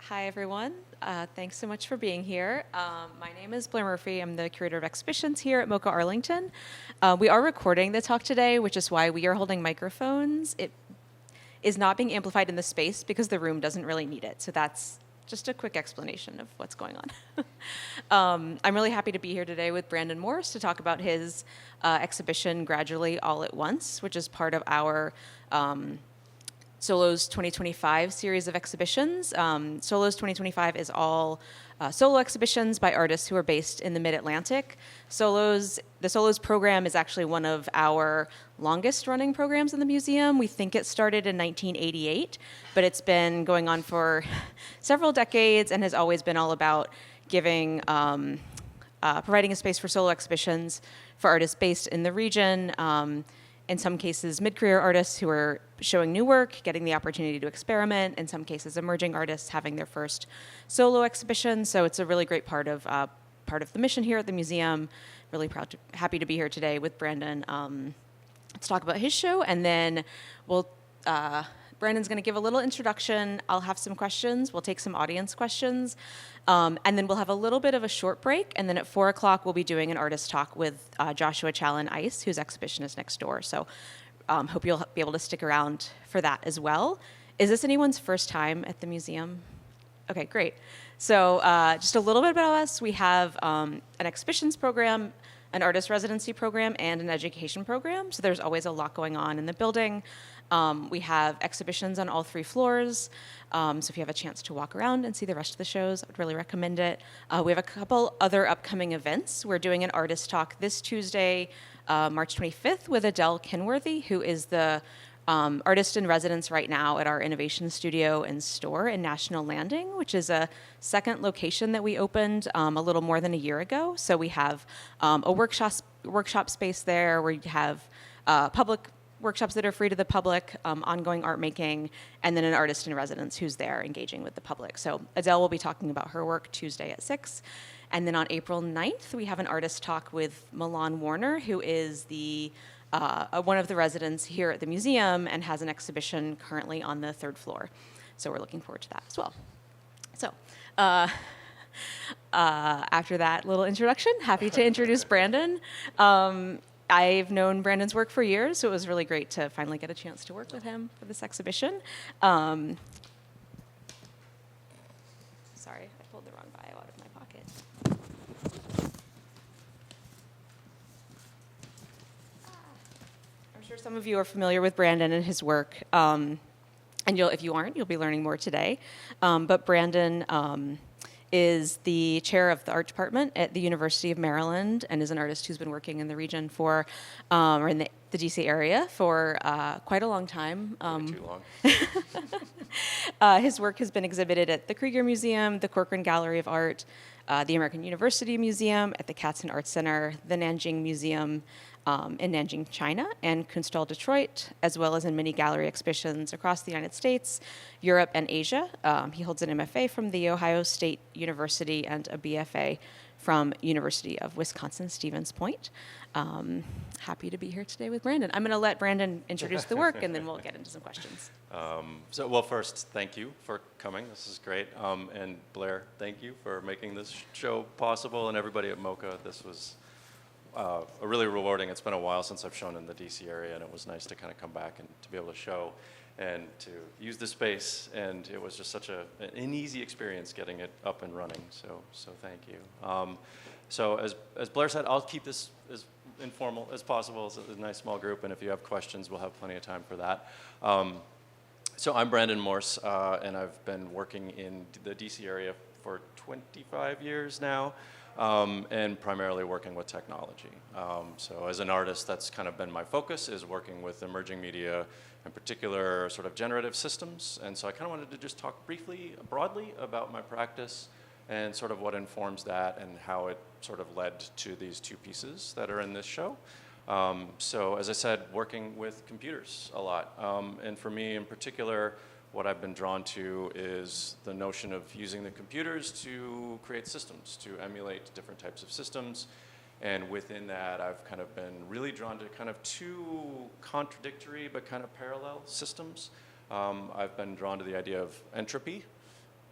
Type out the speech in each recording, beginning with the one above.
Hi, everyone. Thanks so much for being here. My name is Blair Murphy. I'm the curator of exhibitions here at MoCA Arlington. We are recording the talk today, which is why we are holding microphones. It is not being amplified in the space because the room doesn't really need it. So that's just a quick explanation of what's going on. I'm really happy to be here today with Brandon Morse to talk about his exhibition, Gradually All at Once, which is part of our Solo's 2025 series of exhibitions. Solo's 2025 is all solo exhibitions by artists who are based in the Mid-Atlantic. The Solos program is actually one of our longest running programs in the museum. We think it started in 1988, but it's been going on for several decades and has always been all about giving, providing a space for solo exhibitions for artists based in the region. In some cases, mid-career artists who are showing new work, getting the opportunity to experiment. In some cases, emerging artists having their first solo exhibition. So it's a really great part of the mission here at the museum. Really happy to be here today with Brandon to talk about his show, and then Brandon's going to give a little introduction. I'll have some questions. We'll take some audience questions. And then we'll have a little bit of a short break. And then at 4 o'clock, we'll be doing an artist talk with Joshua Challen Ice, whose exhibition is next door. So hope you'll be able to stick around for that as well. Is this anyone's first time at the museum? Okay, great. So just a little bit about us. We have an exhibitions program, an artist residency program, and an education program. So there's always a lot going on in the building. We have exhibitions on all 3 floors. So if you have a chance to walk around and see the rest of the shows, I would really recommend it. We have a couple other upcoming events. We're doing an artist talk this Tuesday, March 25th, with Adele Kenworthy, who is the artist in residence right now at our innovation studio and store in National Landing, which is a second location that we opened a little more than a year ago. So we have a workshop space there where you have public workshops that are free to the public, ongoing art making, and then an artist in residence who's there engaging with the public. So Adele will be talking about her work Tuesday at 6. And then on April 9th, we have an artist talk with Milan Warner, who is the one of the residents here at the museum and has an exhibition currently on the 3rd floor. So we're looking forward to that as well. So after that little introduction, happy to introduce Brandon. I've known Brandon's work for years, so it was really great to finally get a chance to work with him for this exhibition. Sorry, I pulled the wrong bio out of my pocket. I'm sure some of you are familiar with Brandon and his work, and if you aren't, you'll be learning more today. But Brandon is the chair of the art department at the University of Maryland and is an artist who's been working in the region for, or in the DC area for quite a long time. Too long. His work has been exhibited at the Krieger Museum, the Corcoran Gallery of Art, the American University Museum, at the Katzen Art Center, the Nanjing Museum in Nanjing, China, and Kunsthal Detroit, as well as in many gallery exhibitions across the United States, Europe, and Asia. He holds an MFA from The Ohio State University and a BFA from University of Wisconsin-Stevens Point. Happy to be here today with Brandon. I'm going to let Brandon introduce the work, and then we'll get into some questions. Well, first, thank you for coming. This is great. And Blair, thank you for making this show possible, and everybody at MoCA. This was really rewarding. It's been a while since I've shown in the DC area, and it was nice to kind of come back and to be able to show and to use the space. And it was just such an easy experience getting it up and running. So thank you. So as Blair said, I'll keep this as informal as possible. It's a nice small group, and if you have questions, we'll have plenty of time for that. So I'm Brandon Morse, and I've been working in the DC area for 25 years now. And primarily working with technology. So as an artist, that's kind of been my focus, is working with emerging media, in particular sort of generative systems. And so I kind of wanted to just talk broadly about my practice and sort of what informs that and how it sort of led to these 2 pieces that are in this show. So as I said, working with computers a lot. And for me in particular, what I've been drawn to is the notion of using the computers to create systems, to emulate different types of systems. And within that, I've kind of been really drawn to kind of 2 contradictory but kind of parallel systems. I've been drawn to the idea of entropy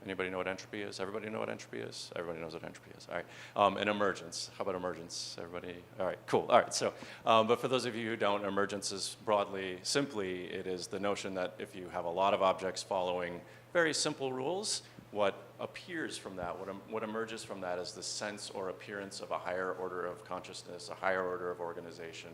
Anybody know what entropy is? Everybody know what entropy is? Everybody knows what entropy is. All right. And emergence. How about emergence? Everybody? All right, cool. All right, so, but for those of you who don't, emergence is broadly, simply, it is the notion that if you have a lot of objects following very simple rules, what appears from that, what emerges from that is the sense or appearance of a higher order of consciousness, a higher order of organization.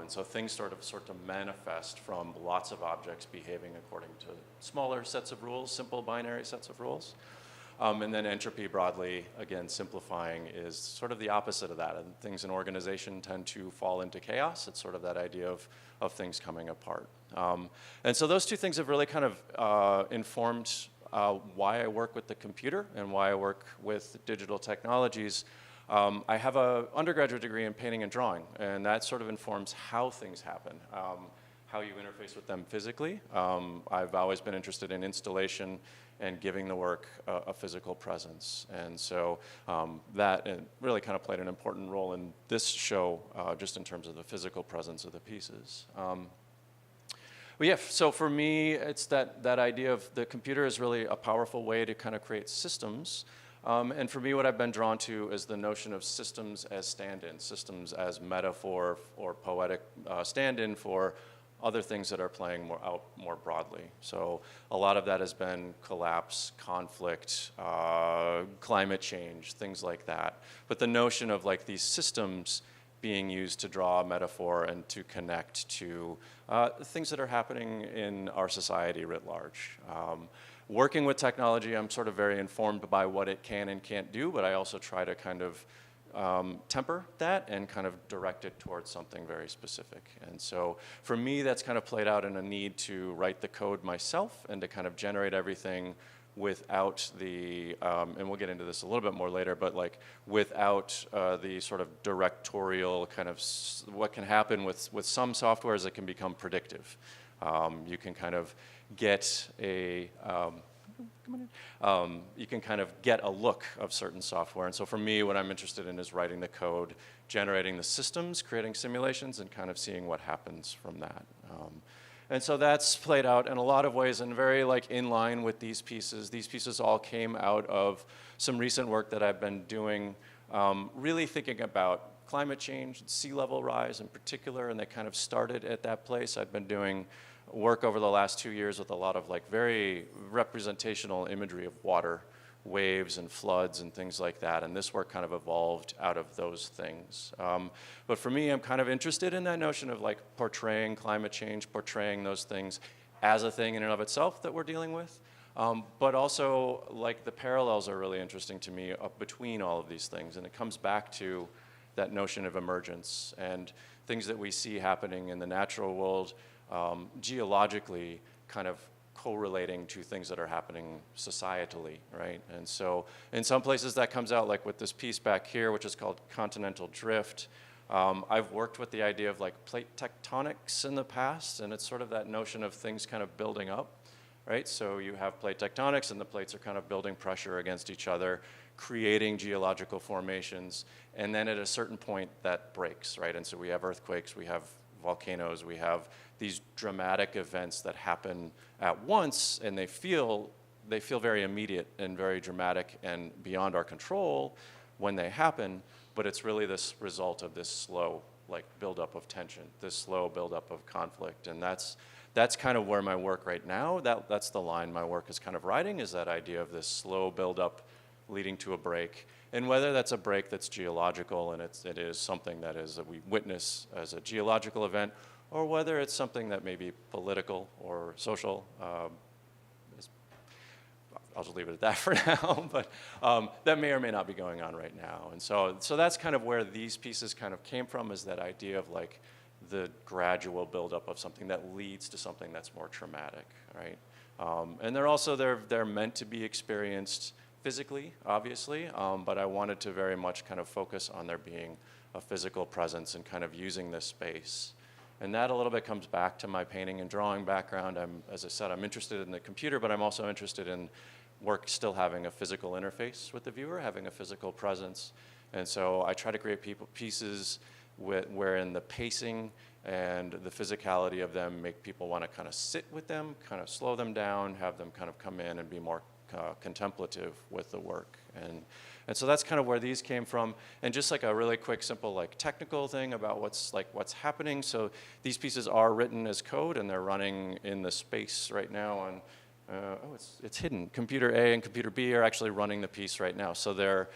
And so things sort of manifest from lots of objects behaving according to smaller sets of rules, simple binary sets of rules. And then entropy broadly, again, simplifying, is sort of the opposite of that. And things in organization tend to fall into chaos. It's sort of that idea of things coming apart. And so those two things have really kind of informed why I work with the computer and why I work with digital technologies. I have an undergraduate degree in painting and drawing, and that sort of informs how things happen, how you interface with them physically. I've always been interested in installation and giving the work a physical presence. And so that really kind of played an important role in this show, just in terms of the physical presence of the pieces. But yeah, so for me, it's that idea of the computer is really a powerful way to kind of create systems. And for me, what I've been drawn to is the notion of systems as stand-in, systems as metaphor or poetic stand-in for other things that are playing more broadly. So a lot of that has been collapse, conflict, climate change, things like that. But the notion of like these systems being used to draw a metaphor and to connect to things that are happening in our society writ large. Working with technology, I'm sort of very informed by what it can and can't do, but I also try to kind of temper that and kind of direct it towards something very specific. And so for me, that's kind of played out in a need to write the code myself and to kind of generate everything without the, and we'll get into this a little bit more later, but like without the sort of directorial kind of, what can happen with some software is it can become predictive. You can kind of get a, you can kind of get a look of certain software. And so for me, what I'm interested in is writing the code, generating the systems, creating simulations, and kind of seeing what happens from that. And so that's played out in a lot of ways and very like in line with these pieces. These pieces all came out of some recent work that I've been doing, really thinking about climate change, sea level rise in particular, and they kind of started at that place. I've been doing work over the last 2 years with a lot of like very representational imagery of water, waves and floods and things like that, and this work kind of evolved out of those things. But for me, I'm kind of interested in that notion of like portraying climate change, portraying those things as a thing in and of itself that we're dealing with, but also like the parallels are really interesting to me between all of these things, and it comes back to that notion of emergence and things that we see happening in the natural world, geologically kind of correlating to things that are happening societally, right? And so in some places that comes out like with this piece back here, which is called continental drift. I've worked with the idea of like plate tectonics in the past, and it's sort of that notion of things kind of building up, right? So you have plate tectonics and the plates are kind of building pressure against each other, creating geological formations, and then at a certain point that breaks, right? And so we have earthquakes, we have volcanoes, we have these dramatic events that happen at once, and they feel very immediate and very dramatic and beyond our control when they happen, but it's really this result of this slow like buildup of tension, this slow buildup of conflict, and that's kind of where my work right now, that's the line my work is kind of writing, is that idea of this slow buildup leading to a break. And whether that's a break that's geological and it is something that we witness as a geological event, or whether it's something that may be political or social, I'll just leave it at that for now, but that may or may not be going on right now. And so that's kind of where these pieces kind of came from, is that idea of like the gradual buildup of something that leads to something that's more traumatic, right? And they're meant to be experienced physically, obviously, but I wanted to very much kind of focus on there being a physical presence and kind of using this space. And that a little bit comes back to my painting and drawing background. As I said, I'm interested in the computer, but I'm also interested in work still having a physical interface with the viewer, having a physical presence. And so I try to create pieces wherein the pacing and the physicality of them make people want to kind of sit with them, kind of slow them down, have them kind of come in and be more contemplative with the work. And so that's kind of where these came from. And just like a really quick, simple, like technical thing about what's happening. So these pieces are written as code, and they're running in the space right now on, it's hidden. Computer A and computer B are actually running the piece right now. So though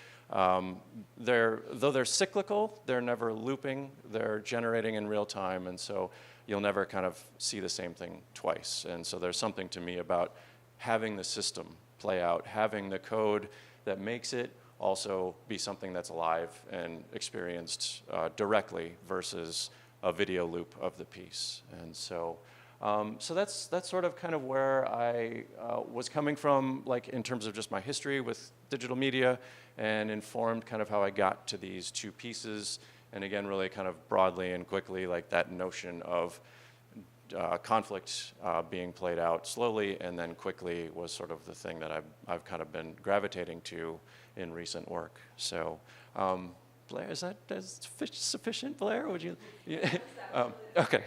they're cyclical, they're never looping. They're generating in real time, and so you'll never kind of see the same thing twice. And so there's something to me about having the system play out, having the code that makes it also be something that's alive and experienced directly versus a video loop of the piece. And so that's sort of kind of where I was coming from, like in terms of just my history with digital media, and informed kind of how I got to these two pieces. And again, really kind of broadly and quickly, like that notion of conflict being played out slowly and then quickly was sort of the thing that I've kind of been gravitating to in recent work. So, Blair, is that sufficient, Blair? Would you? Okay.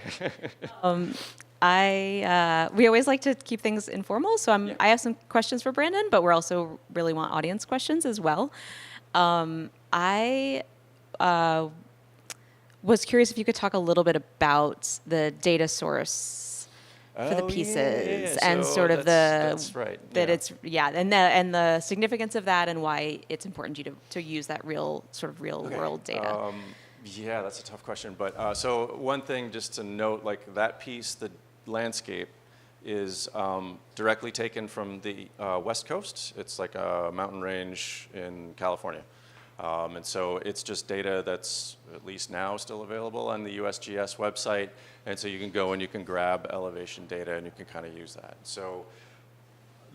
We always like to keep things informal, so I have some questions for Brandon, but we're also really want audience questions as well. I was curious if you could talk a little bit about the data source for the pieces and so sort of that's right. That it's and the significance of that and why it's important to use that real world data. Yeah, that's a tough question. But so one thing just to note, like that piece, the landscape, is directly taken from the West Coast. It's like a mountain range in California. And so it's just data that's, at least now, still available on the USGS website. And so you can go and you can grab elevation data and you can kind of use that. So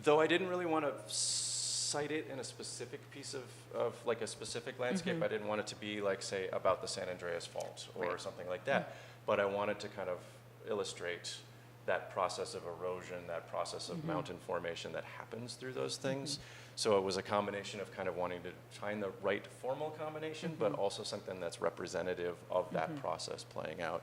though I didn't really want to cite it in a specific piece of like a specific landscape, I didn't want it to be like, say, about the San Andreas Fault or something like that. But I wanted to kind of illustrate that process of erosion, that process of mountain formation that happens through those things. So it was a combination of kind of wanting to find the right formal combination, but also something that's representative of that process playing out.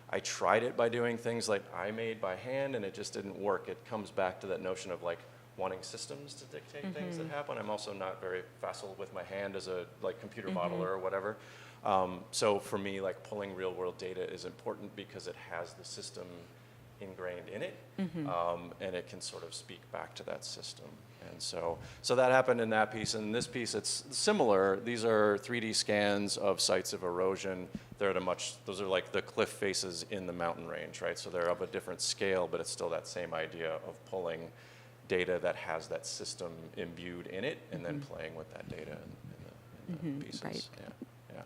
I tried it by doing things like I made by hand, and it just didn't work. It comes back to that notion of like wanting systems to dictate things that happen. I'm also not very facile with my hand as a like computer modeler or whatever. So for me, like pulling real world data is important because it has the system ingrained in it, and it can sort of speak back to that system. And so that happened in that piece. And in this piece, it's similar. These are 3D scans of sites of erosion. They're at those are like the cliff faces in the mountain range, right? So they're of a different scale, but it's still that same idea of pulling data that has that system imbued in it and then playing with that data in the pieces. Right. Yeah.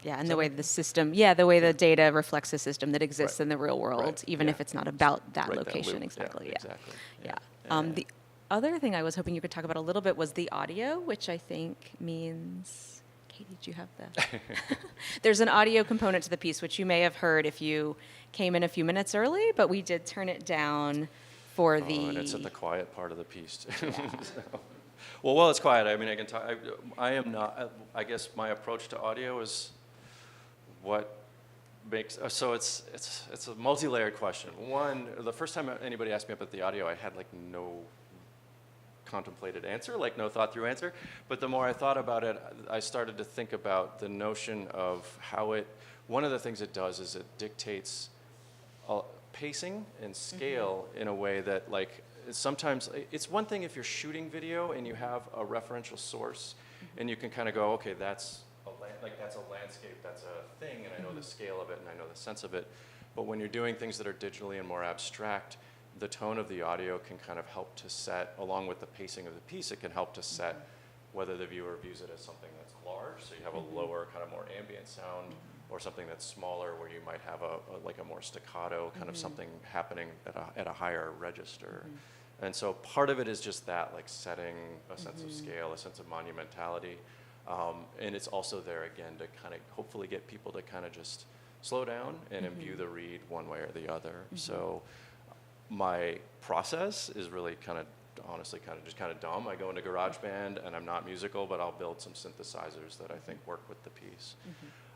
Yeah, and the way the system, the way the data reflects the system that exists in the real world, even if it's not about that location exactly. Yeah, exactly. The other thing I was hoping you could talk about a little bit was the audio, which I think means, Katie, did you have the? There's an audio component to the piece, which you may have heard if you came in a few minutes early, but we did turn it down for and it's at the quiet part of the piece. Well, while it's quiet, I mean, I can talk. I am not. I guess my approach to audio is what makes. So it's a multi-layered question. One, the first time anybody asked me about the audio, I had like no contemplated answer, like no thought through answer. But the more I thought about it, I started to think about the notion of how one of the things it does is it dictates pacing and scale in a way that like, sometimes it's one thing if you're shooting video and you have a referential source and you can kind of go, okay, that's a landscape, that's a thing, and I know the scale of it and I know the sense of it. But when you're doing things that are digitally and more abstract, the tone of the audio can kind of help to set, along with the pacing of the piece, it can help to set whether the viewer views it as something that's large, so you have a lower, kind of more ambient sound, or something that's smaller, where you might have a more staccato kind of something happening at a higher register. And so part of it is just that, like setting a sense of scale, a sense of monumentality. And it's also there, again, to kind of hopefully get people to kind of just slow down and imbue the read one way or the other. So my process is really honestly kind of dumb. I go into GarageBand, and I'm not musical, but I'll build some synthesizers that I think work with the piece.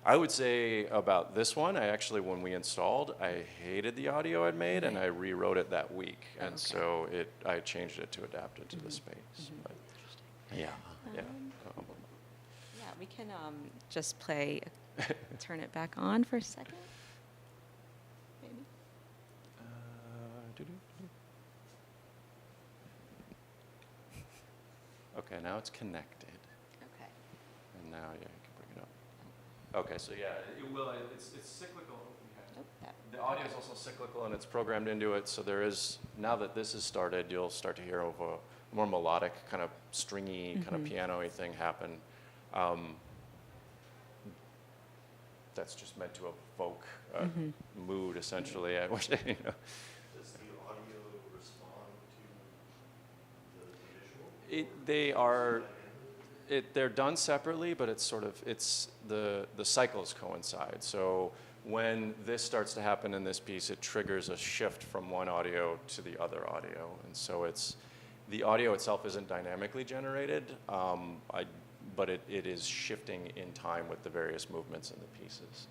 I would say about this one, I actually, when we installed, I hated the audio I'd made, and I rewrote it that week. And so I changed it to adapt it to the space. Yeah, yeah. Yeah, we can just play, turn it back on for a second. Maybe. Doo-doo-doo. Okay, now it's connected. Okay. And now, yeah, you can bring it up. Okay, so yeah, it's cyclical. Nope, that- The audio is also cyclical, and it's programmed into it, so there is, now that this has started, you'll start to hear a more melodic, kind of stringy, kind of piano-y thing happen. That's just meant to evoke a mood, essentially. I wish, Does the audio respond to the visual? They're done separately, but it's the cycles coincide. So when this starts to happen in this piece, it triggers a shift from one audio to the other audio. And so the audio itself isn't dynamically generated, but it is shifting in time with the various movements in the pieces.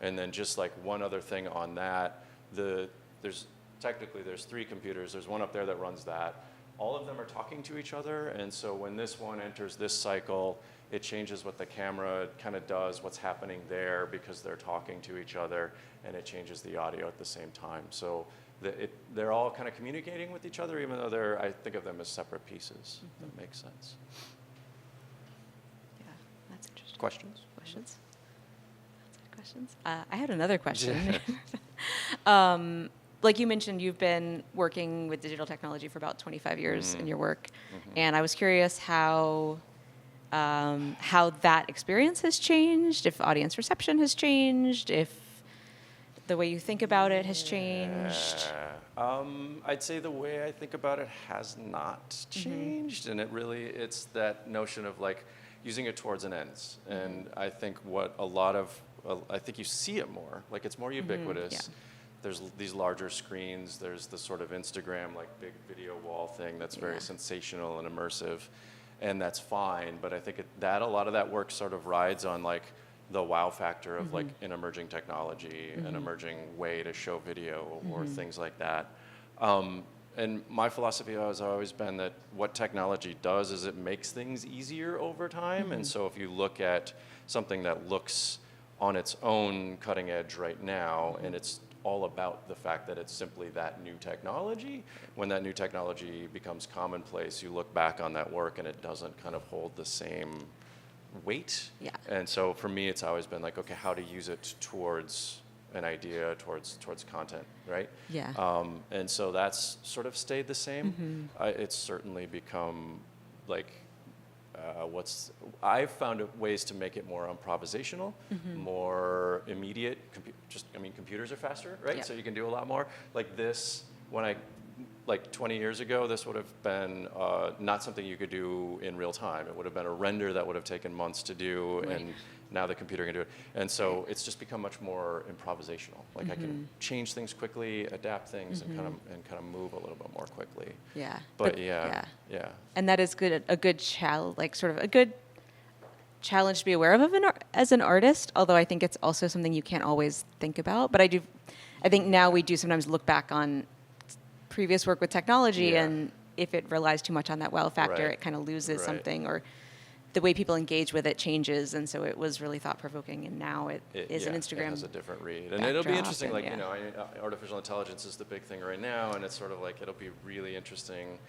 And then just like one other thing on that, there's 3 computers. There's one up there that runs that. All of them are talking to each other, and so when this one enters this cycle, it changes what the camera kind of does, what's happening there, because they're talking to each other, and it changes the audio at the same time. So they're all kind of communicating with each other, even though I think of them as separate pieces. That makes sense. Yeah, that's interesting. Questions? Questions? Questions? I had another question. Like you mentioned, you've been working with digital technology for about 25 years in your work, and I was curious how that experience has changed, if audience reception has changed, if the way you think about it has changed. I'd say the way I think about it has not changed, and it's that notion of like using it towards an ends. And I think I think you see it more, like it's more ubiquitous. Yeah. There's these larger screens. There's the sort of Instagram, like big video wall thing that's very sensational and immersive, and that's fine. But I think a lot of that work sort of rides on like the wow factor of like an emerging technology, an emerging way to show video or things like that. And my philosophy has always been that what technology does is it makes things easier over time. And so if you look at something that looks on its own cutting edge right now, and it's all about the fact that it's simply that new technology. When that new technology becomes commonplace, you look back on that work and it doesn't kind of hold the same weight. Yeah. And so for me, it's always been like, okay, how to use it towards an idea, towards content, right? Yeah. And so that's sort of stayed the same. It's certainly become like, I've found ways to make it more improvisational, more immediate. Computers are faster, right? Yeah. So you can do a lot more. Like this, like 20 years ago, this would have been not something you could do in real time. It would have been a render that would have taken months to do, Right. and now the computer can do it. And so it's just become much more improvisational. Like I can change things quickly, adapt things, and kind of move a little bit more quickly. Yeah. But yeah. And that is a good challenge to be aware of as an artist, although I think it's also something you can't always think about. But I think now we do sometimes look back on previous work with technology, and if it relies too much on that wow factor, Right. it kind of loses Right. something, or the way people engage with it changes. And so it was really thought-provoking, and now it is an Instagram. It has a different read. And it'll be backdrop interesting, and, artificial intelligence is the big thing right now, and it's sort of like, it'll be really interesting.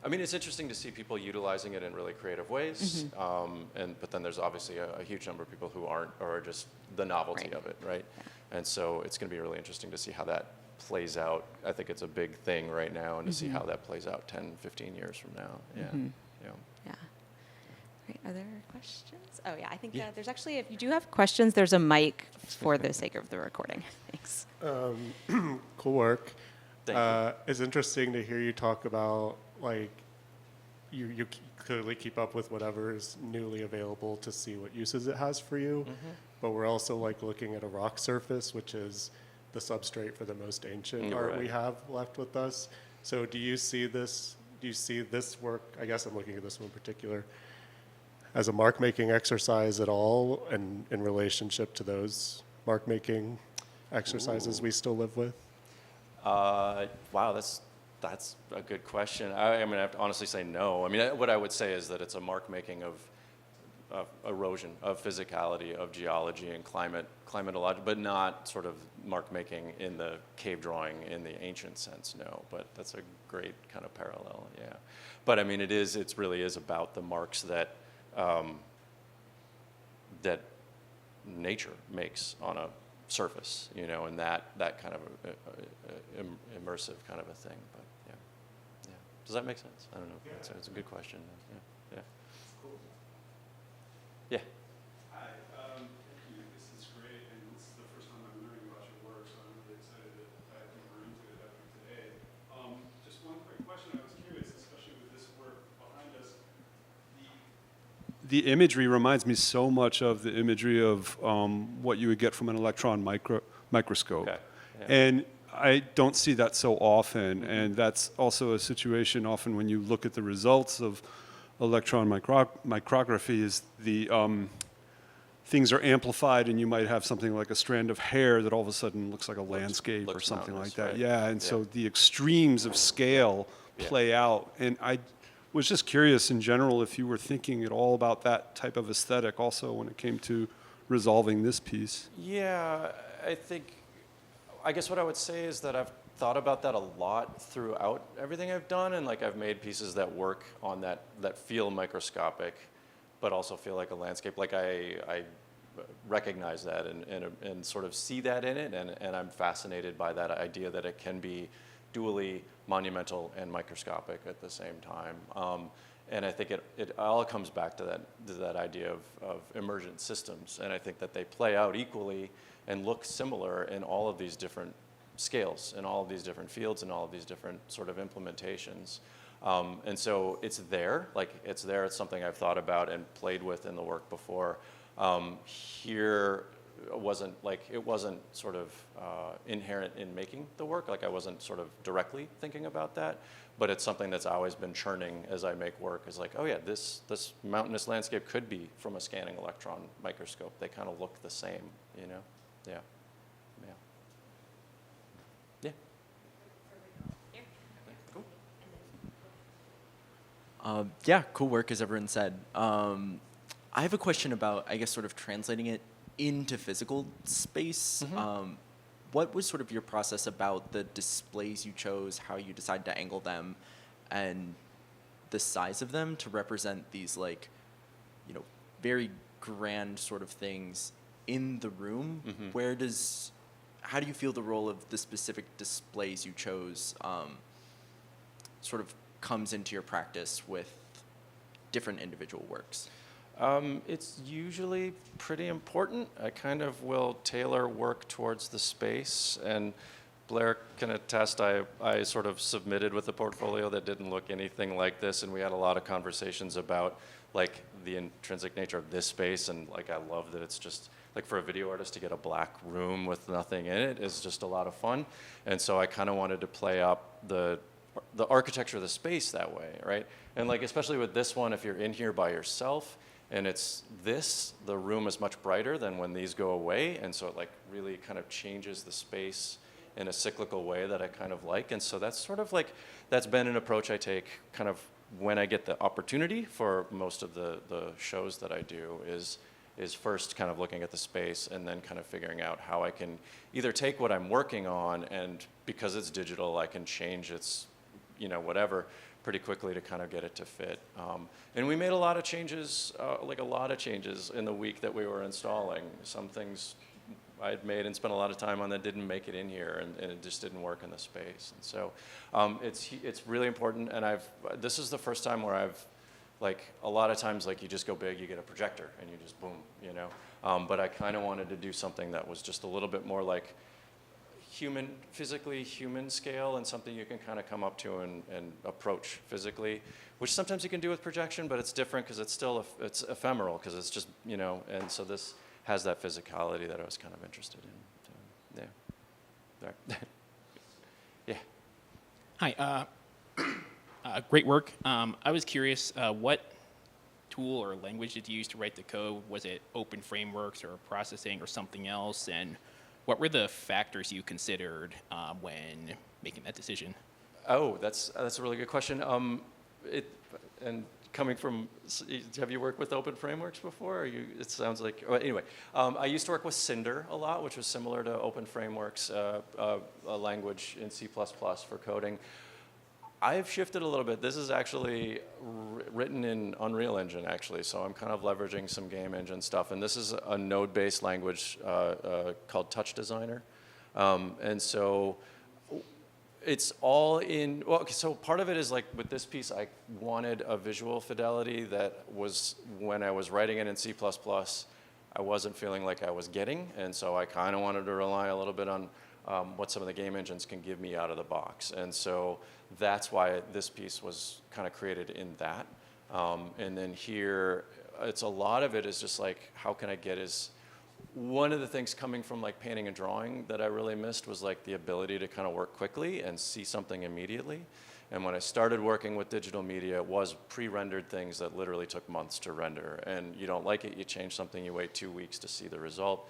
I mean, it's interesting to see people utilizing it in really creative ways, but then there's obviously a huge number of people who aren't, or are just the novelty Right. of it, right? And so it's going to be really interesting to see how that plays out. I think it's a big thing right now, and to see how that plays out 10, 15 years from now. Yeah. Yeah. Great. Are there questions? Oh, yeah. I think there's actually, if you do have questions, there's a mic for the sake of the recording. Thanks. Cool work. Thank you. It's interesting to hear you talk about, like, you clearly keep up with whatever is newly available to see what uses it has for you. But we're also like looking at a rock surface, which is the substrate for the most ancient art we have left with us. So do you see this work, I guess I'm looking at this one in particular, as a mark-making exercise at all, and in relationship to those mark-making exercises we still live with? Wow, that's That's a good question. I mean, I have to honestly say no. I mean, what I would say is that it's a mark making of erosion, of physicality, of geology and climatology, but not sort of mark making in the cave drawing in the ancient sense, no. But that's a great kind of parallel, yeah. But I mean, it really is about the marks that that nature makes on a surface, you know, and that kind of immersive kind of a thing. But yeah. Does that make sense? I don't know. Yeah. It's a good question. Yeah. Cool. Yeah. Hi, thank you. This is great, and this is the first time I'm learning about your work, so I'm really excited to dive deeper into it after today. Just one quick question. I was curious, especially with this work behind us. The imagery reminds me so much of the imagery of what you would get from an electron microscope. Okay. Yeah. And I don't see that so often, and that's also a situation often when you look at the results of electron micrography is the things are amplified, and you might have something like a strand of hair that all of a sudden looks like a landscape or something like that. Right? Yeah, and so the extremes of scale play out, and I was just curious in general if you were thinking at all about that type of aesthetic also when it came to resolving this piece. Yeah, I guess what I would say is that I've thought about that a lot throughout everything I've done, and like I've made pieces that work on that feel microscopic, but also feel like a landscape. Like I recognize that and sort of see that in it, and I'm fascinated by that idea that it can be dually monumental and microscopic at the same time. And I think it all comes back to that idea of emergent systems, and I think that they play out equally and look similar in all of these different scales, in all of these different fields, and all of these different sort of implementations. And so it's there, it's something I've thought about and played with in the work before. Here it wasn't sort of inherent in making the work, like I wasn't sort of directly thinking about that, but it's something that's always been churning as I make work, is like, oh yeah, this mountainous landscape could be from a scanning electron microscope. They kind of look the same, you know? Yeah. Cool. Yeah, cool work, as everyone said. I have a question about, I guess, sort of translating it into physical space. Mm-hmm. What was sort of your process about the displays you chose, how you decided to angle them, and the size of them to represent these, like, you know, very grand sort of things in the room? Mm-hmm. How do you feel the role of the specific displays you chose sort of comes into your practice with different individual works? It's usually pretty important. I kind of will tailor work towards the space, and Blair can attest, I sort of submitted with a portfolio that didn't look anything like this, and we had a lot of conversations about like the intrinsic nature of this space, and like I love that it's just like for a video artist to get a black room with nothing in it is just a lot of fun. And so I kind of wanted to play up the architecture of the space that way, right? And like especially with this one, if you're in here by yourself, and the room is much brighter than when these go away, and so it like really kind of changes the space in a cyclical way that I kind of like. And so that's sort of like, that's been an approach I take kind of when I get the opportunity for most of the shows that I do is first kind of looking at the space and then kind of figuring out how I can either take what I'm working on, and because it's digital, I can change its, whatever, pretty quickly to kind of get it to fit. And we made a lot of changes, in the week that we were installing. Some things I had made and spent a lot of time on that didn't make it in here, and it just didn't work in the space. And so it's really important, and this is the first time where I've, like, a lot of times, like, you just go big, you get a projector, and you just boom, but I kind of wanted to do something that was just a little bit more like physically human scale, and something you can kind of come up to and approach physically, which sometimes you can do with projection, but it's different because it's still it's ephemeral, because it's just, and so this has that physicality that I was kind of interested in. So, yeah. Yeah. Hi. Great work. I was curious, what tool or language did you use to write the code? Was it open frameworks or processing or something else? And what were the factors you considered when making that decision? Oh, that's a really good question. And coming from, have you worked with open frameworks before? It sounds like, well, anyway, I used to work with Cinder a lot, which was similar to open frameworks, a language in C++ for coding. I've shifted a little bit. This is actually written in Unreal Engine, actually, so I'm kind of leveraging some game engine stuff. And this is a node-based language called Touch Designer. And so it's all in, well, okay, so part of it is like with this piece, I wanted a visual fidelity that was, when I was writing it in C++, I wasn't feeling like I was getting. And so I kind of wanted to rely a little bit on what some of the game engines can give me out of the box. And so that's why this piece was kind of created in that. And then here, it's a lot of it is just like, how can I get one of the things coming from like painting and drawing that I really missed was like the ability to kind of work quickly and see something immediately. And when I started working with digital media, it was pre-rendered things that literally took months to render. And you don't like it, you change something, you wait 2 weeks to see the result.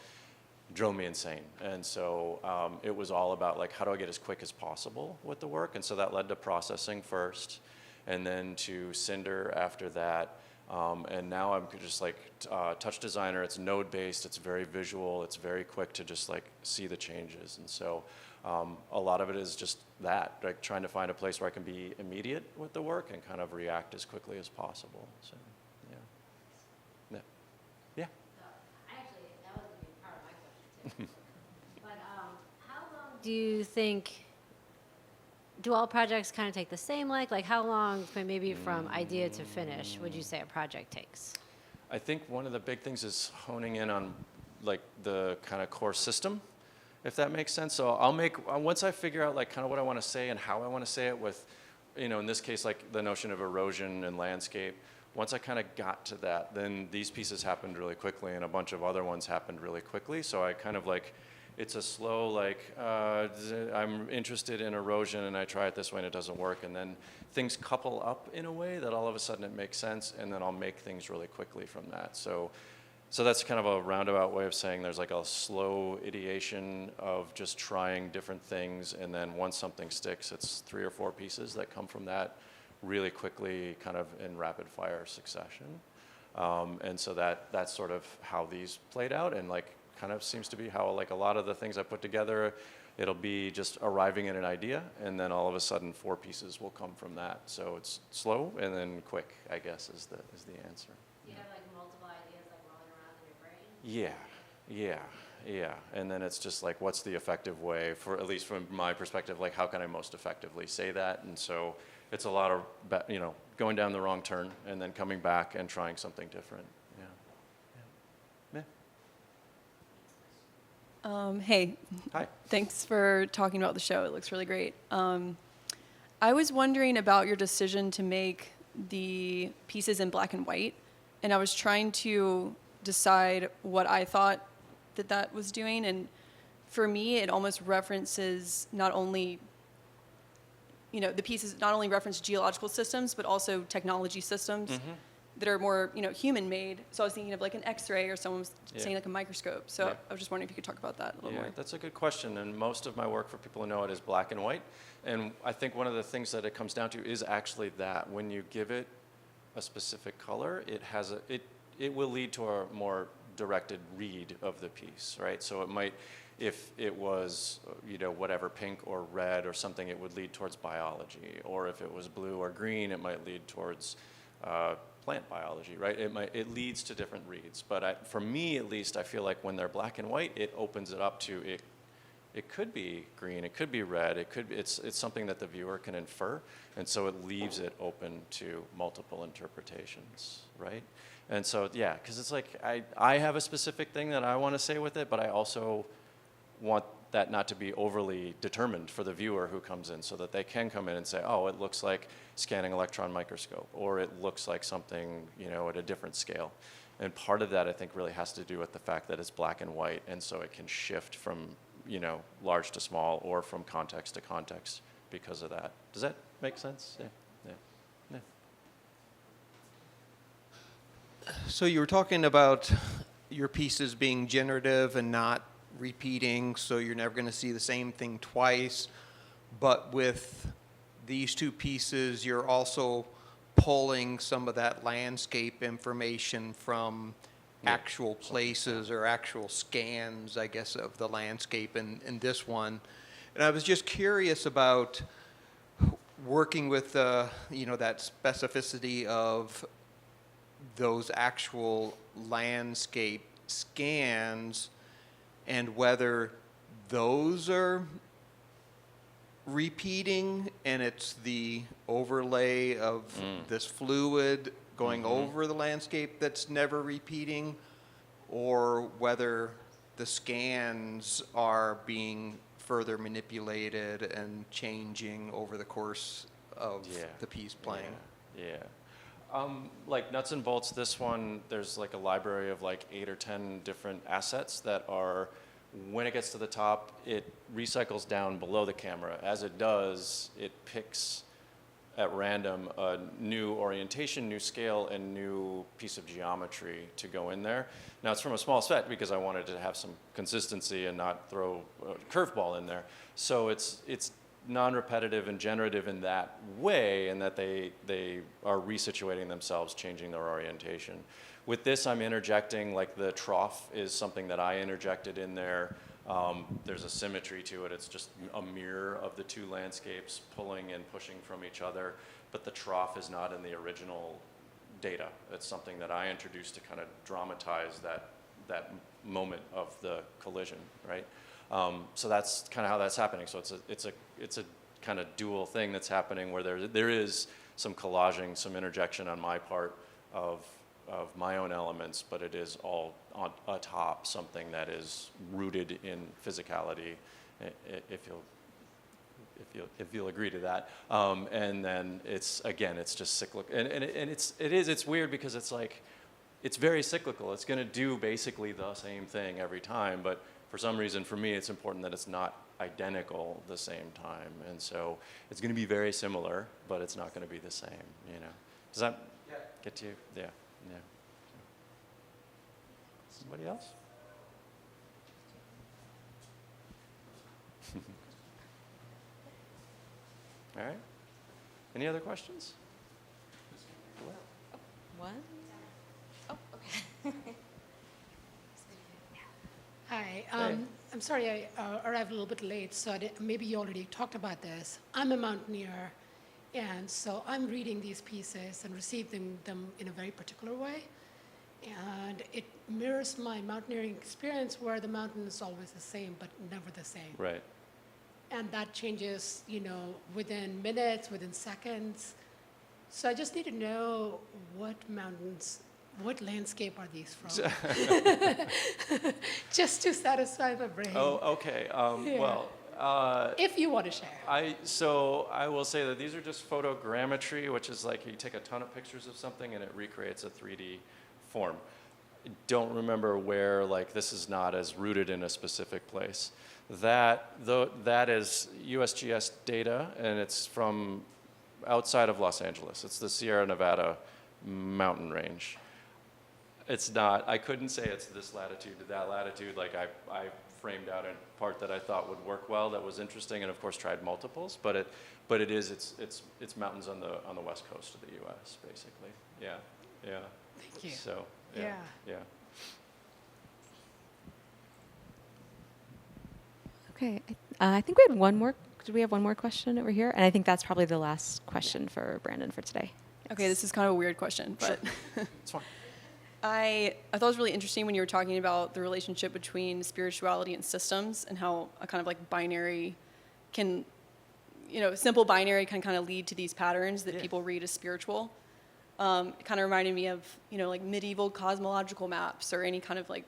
Drove me insane. And so it was all about like, how do I get as quick as possible with the work? And so that led to processing first, and then to Cinder after that. And now I'm just like Touch Designer, it's node-based, it's very visual, it's very quick to just like see the changes. And so a lot of it is just that, like trying to find a place where I can be immediate with the work and kind of react as quickly as possible. So, yeah. Yeah. Yeah. Actually, that was going to be part of my question too. But how long do you think, do all projects kind of take the same length? Like how long, maybe from idea to finish, would you say a project takes? I think one of the big things is honing in on like the kind of core system, if that makes sense. So once I figure out like kind of what I want to say and how I want to say it with, in this case, like the notion of erosion and landscape, once I kind of got to that, then these pieces happened really quickly and a bunch of other ones happened really quickly. So I kind of like, it's a slow, like, I'm interested in erosion and I try it this way and it doesn't work. And then things couple up in a way that all of a sudden it makes sense, and then I'll make things really quickly from that. So that's kind of a roundabout way of saying there's like a slow ideation of just trying different things, and then once something sticks, it's 3 or 4 pieces that come from that really quickly, kind of in rapid fire succession. And so that's sort of how these played out, and like, kind of seems to be how like a lot of the things I put together, it'll be just arriving at an idea, and then all of a sudden 4 pieces will come from that. So it's slow and then quick, I guess, is the answer. Do you have like multiple ideas like rolling around in your brain? Yeah. And then it's just like, what's the effective way, for at least from my perspective, like how can I most effectively say that? And so it's a lot of going down the wrong turn and then coming back and trying something different. Hey. Hi. Thanks for talking about the show. It looks really great. I was wondering about your decision to make the pieces in black and white, and I was trying to decide what I thought that was doing. And for me, it almost references not only, the pieces not only reference geological systems, but also technology systems. Mm-hmm. That are more, human-made. So I was thinking of like an X-ray, or someone was saying like a microscope. So I was just wondering if you could talk about that a little more. That's a good question. And most of my work, for people who know it, is black and white. And I think one of the things that it comes down to is actually that when you give it a specific color, it will lead to a more directed read of the piece, right? So it might, if it was, whatever, pink or red or something, it would lead towards biology. Or if it was blue or green, it might lead towards plant biology, right? It leads to different reads. But for me, at least, I feel like when they're black and white, it opens it up to it. It could be green, it could be red, it's something that the viewer can infer, and so it leaves it open to multiple interpretations, right? And so, because it's like I have a specific thing that I want to say with it, but I also want that not to be overly determined for the viewer who comes in, so that they can come in and say, oh, it looks like scanning electron microscope, or it looks like something, at a different scale. And part of that, I think, really has to do with the fact that it's black and white, and so it can shift from, large to small, or from context to context because of that. Does that make sense? Yeah. So you were talking about your pieces being generative and not repeating, so you're never going to see the same thing twice. But with these two pieces, you're also pulling some of that landscape information from actual places or actual scans, I guess, of the landscape in this one. And I was just curious about working with, you know, that specificity of those actual landscape scans and whether those are repeating and it's the overlay of this fluid going over the landscape that's never repeating, or whether the scans are being further manipulated and changing over the course of the piece playing. Like nuts and bolts, this one, there's like a library of like 8 or 10 different assets that are, when it gets to the top, it recycles down below the camera. As it does, it picks at random a new orientation, new scale, and new piece of geometry to go in there. Now it's from a small set because I wanted to have some consistency and not throw a curveball in there. So it's non-repetitive and generative in that way, and that they are resituating themselves, changing their orientation. With this, I'm interjecting, like the trough is something that I interjected in there. There's a symmetry to it. It's just a mirror of the two landscapes pulling and pushing from each other, but the trough is not in the original data. It's something that I introduced to kind of dramatize that moment of the collision, right? So that's kind of how that's happening. So it's a kind of dual thing that's happening where there is some collaging, some interjection on my part of my own elements, but it is all on atop something that is rooted in physicality, if you'll agree to that. And then it's just cyclic, and it's weird because it's like, it's very cyclical. It's going to do basically the same thing every time, but for some reason, for me, it's important that it's not identical the same time. And so it's going to be very similar, but it's not going to be the same, you know. Does that get to you? Yeah. Somebody else? All right. Any other questions? One? Oh, okay. Hi. I'm sorry I arrived a little bit late, so maybe you already talked about this. I'm a mountaineer, and so I'm reading these pieces and receiving them in a very particular way. And it mirrors my mountaineering experience where the mountain is always the same, but never the same. Right. And that changes, you know, within minutes, within seconds. So I just need to know what landscape are these from? Just to satisfy my brain. Oh, okay. Well, if you want to share. So I will say that these are just photogrammetry, which is like you take a ton of pictures of something and it recreates a 3D form. Don't remember where, like, this is not as rooted in a specific place. That is USGS data, and it's from outside of Los Angeles. It's the Sierra Nevada mountain range. It's not, I couldn't say it's this latitude to that latitude. Like I framed out a part that I thought would work well, that was interesting, and of course tried multiples, but it's mountains on the west coast of the US, basically. Yeah. Thank you. So, yeah. Okay, I think we had one more. Did we have one more question over here? And I think that's probably the last question for Brandon for today. Okay, this is kind of a weird question, but It's fine. I thought it was really interesting when you were talking about the relationship between spirituality and systems and how a kind of like binary can, you know, simple binary can kind of lead to these patterns that people read as spiritual. It kind of reminded me of, you know, like medieval cosmological maps or any kind of like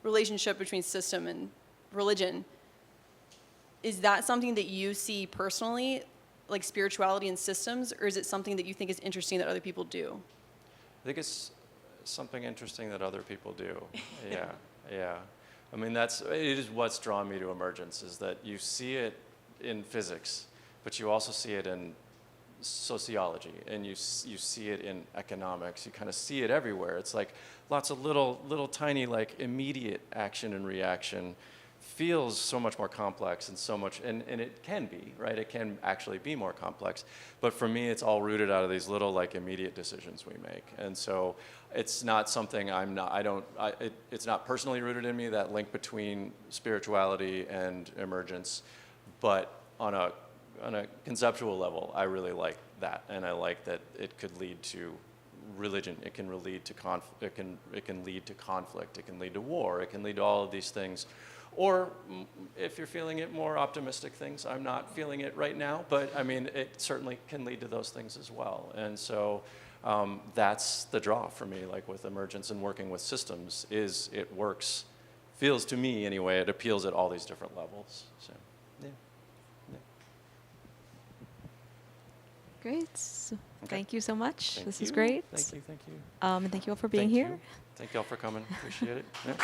relationship between system and religion. Is that something that you see personally, like spirituality and systems, or is it something that you think is interesting that other people do? I think it's something interesting that other people do. Yeah. I mean, it is what's drawn me to emergence, is that you see it in physics, but you also see it in sociology, and you see it in economics. You kind of see it everywhere. It's like lots of little tiny, like, immediate action and reaction feels so much more complex and so much, and it can be, right? It can actually be more complex. But for me, it's all rooted out of these little like immediate decisions we make. And so it's not something it's not personally rooted in me, that link between spirituality and emergence. But on a conceptual level, I really like that. And I like that it could lead to religion, it can lead to it can lead to conflict, it can lead to war, it can lead to all of these things. Or if you're feeling it, more optimistic things. I'm not feeling it right now, but I mean, it certainly can lead to those things as well. And so that's the draw for me, like with emergence and working with systems, is it works, feels to me anyway, it appeals at all these different levels. So, yeah. Great. Thank you so much. This is you. great. Thank you. And thank you all for being Thank here. you. Thank you all for coming. Appreciate it. Yeah.